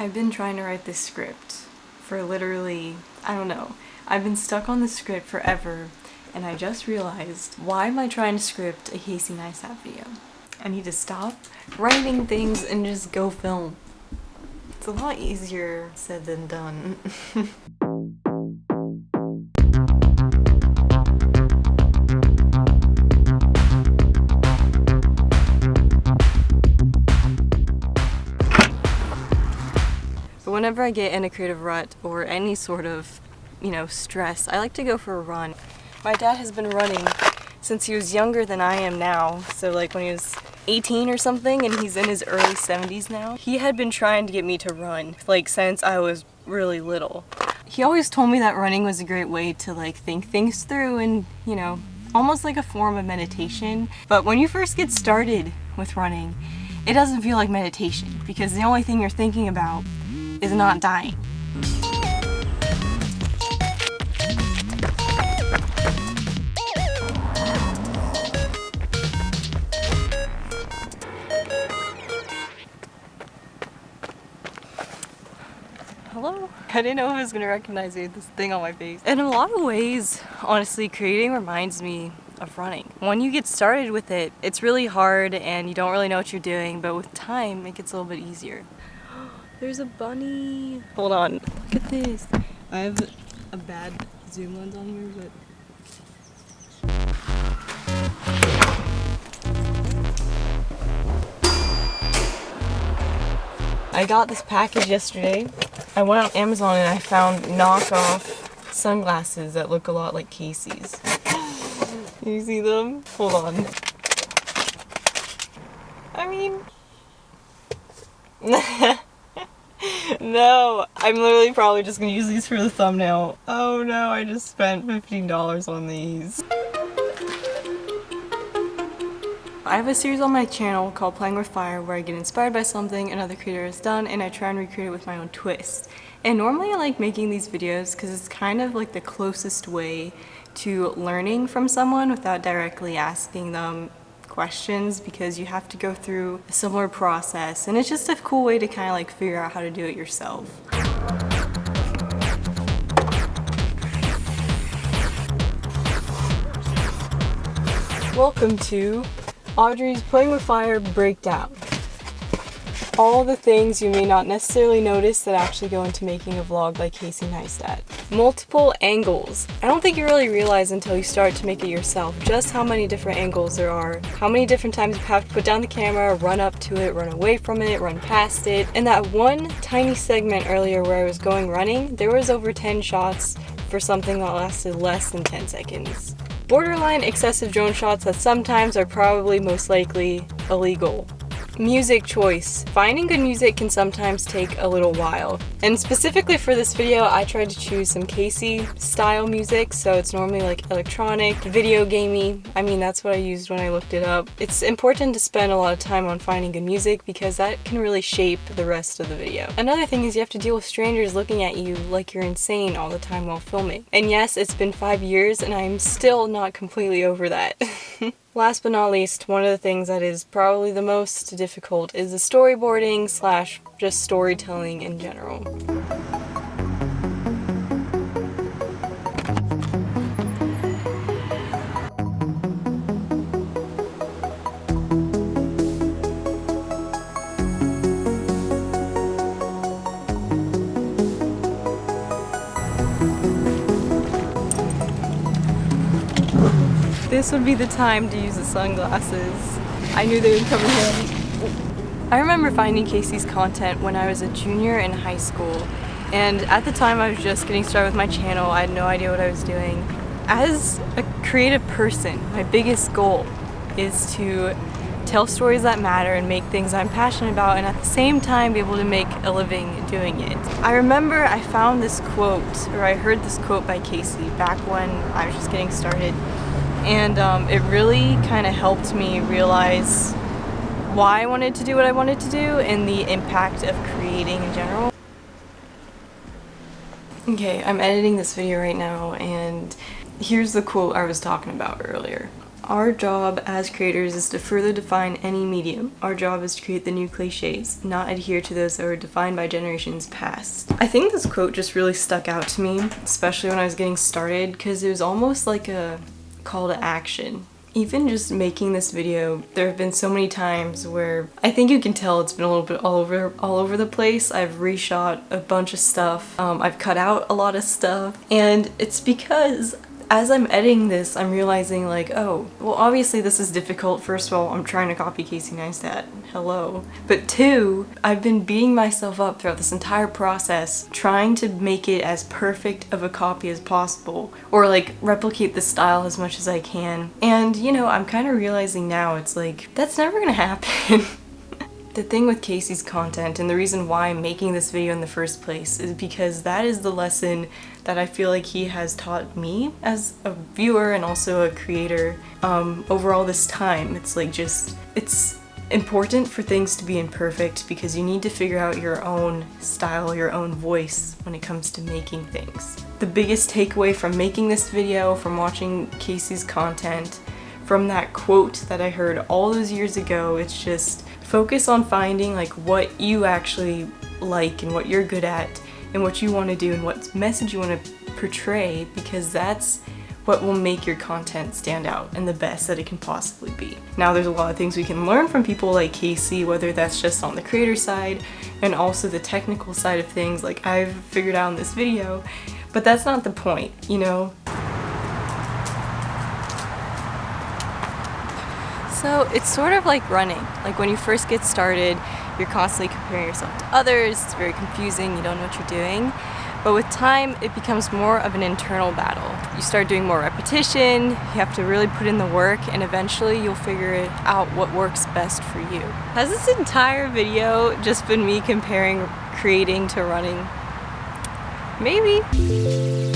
I've been trying to write this script for literally, I don't know, I've been stuck on the script forever, and I just realized, why am I trying to script a Casey Neistat video? I need to stop writing things and just go film. It's a lot easier said than done. But whenever I get in a creative rut or any sort of, stress, I like to go for a run. My dad has been running since he was younger than I am now, so like when he was 18 or something, and he's in his early 70s now. He had been trying to get me to run, like since I was really little. He always told me that running was a great way to like think things through and, almost like a form of meditation. But when you first get started with running, it doesn't feel like meditation because the only thing you're thinking about is not dying. Hello? I didn't know if I was gonna recognize me with this thing on my face. In a lot of ways, honestly, creating reminds me of running. When you get started with it, it's really hard and you don't really know what you're doing, but with time, it gets a little bit easier. There's a bunny. Hold on, look at this. I have a bad zoom lens on here, but... I got this package yesterday. I went on Amazon and I found knockoff sunglasses that look a lot like Casey's. Can you see them? Hold on. I mean... No, I'm literally probably just gonna use these for the thumbnail. Oh no, I just spent $15 on these. I have a series on my channel called Playing with Fire where I get inspired by something another creator has done and I try and recreate it with my own twist. And normally I like making these videos because it's kind of like the closest way to learning from someone without directly asking them questions, because you have to go through a similar process and it's just a cool way to kind of like figure out how to do it yourself. Welcome to Audrey's Playing with Fire Breakdown. All the things you may not necessarily notice that actually go into making a vlog by Casey Neistat. Multiple angles. I don't think you really realize until you start to make it yourself just how many different angles there are, how many different times you have to put down the camera, run up to it, run away from it, run past it. And that one tiny segment earlier where I was going running, there was over 10 shots for something that lasted less than 10 seconds. Borderline excessive drone shots that sometimes are probably most likely illegal. Music choice. Finding good music can sometimes take a little while. And specifically for this video, I tried to choose some Casey style music, so it's normally like electronic, video gamey. I mean, that's what I used when I looked it up. It's important to spend a lot of time on finding good music because that can really shape the rest of the video. Another thing is you have to deal with strangers looking at you like you're insane all the time while filming. And yes, it's been 5 years and I'm still not completely over that. Last but not least, one of the things that is probably the most difficult is the storyboarding / just storytelling in general. This would be the time to use the sunglasses. I knew they would come in handy. I remember finding Casey's content when I was a junior in high school, and at the time I was just getting started with my channel. I had no idea what I was doing. As a creative person, my biggest goal is to tell stories that matter and make things I'm passionate about, and at the same time be able to make a living doing it. I remember I found this quote, or I heard this quote by Casey back when I was just getting started. And it really kind of helped me realize why I wanted to do what I wanted to do and the impact of creating in general. Okay, I'm editing this video right now and here's the quote I was talking about earlier. Our job as creators is to further define any medium. Our job is to create the new cliches, not adhere to those that were defined by generations past. I think this quote just really stuck out to me, especially when I was getting started, because it was almost like a call to action. Even just making this video, there have been so many times where I think you can tell it's been a little bit all over the place. I've reshot a bunch of stuff, I've cut out a lot of stuff, and it's because as I'm editing this, I'm realizing like, oh, well obviously this is difficult. First of all, I'm trying to copy Casey Neistat. Hello. But two, I've been beating myself up throughout this entire process, trying to make it as perfect of a copy as possible, or like replicate the style as much as I can. And you know, I'm kind of realizing now, it's like, that's never gonna happen. The thing with Casey's content, and the reason why I'm making this video in the first place, is because that is the lesson that I feel like he has taught me as a viewer and also a creator over all this time. It's like it's important for things to be imperfect because you need to figure out your own style, your own voice when it comes to making things. The biggest takeaway from making this video, from watching Casey's content, from that quote that I heard all those years ago, it's just focus on finding like what you actually like and what you're good at and what you want to do and what message you want to portray, because that's what will make your content stand out and the best that it can possibly be. Now there's a lot of things we can learn from people like Casey, whether that's just on the creator side and also the technical side of things like I've figured out in this video, but that's not the point, you know? So it's sort of like running. Like when you first get started, you're constantly comparing yourself to others, it's very confusing, you don't know what you're doing. But with time, it becomes more of an internal battle. You start doing more repetition, you have to really put in the work, and eventually you'll figure out what works best for you. Has this entire video just been me comparing creating to running? Maybe.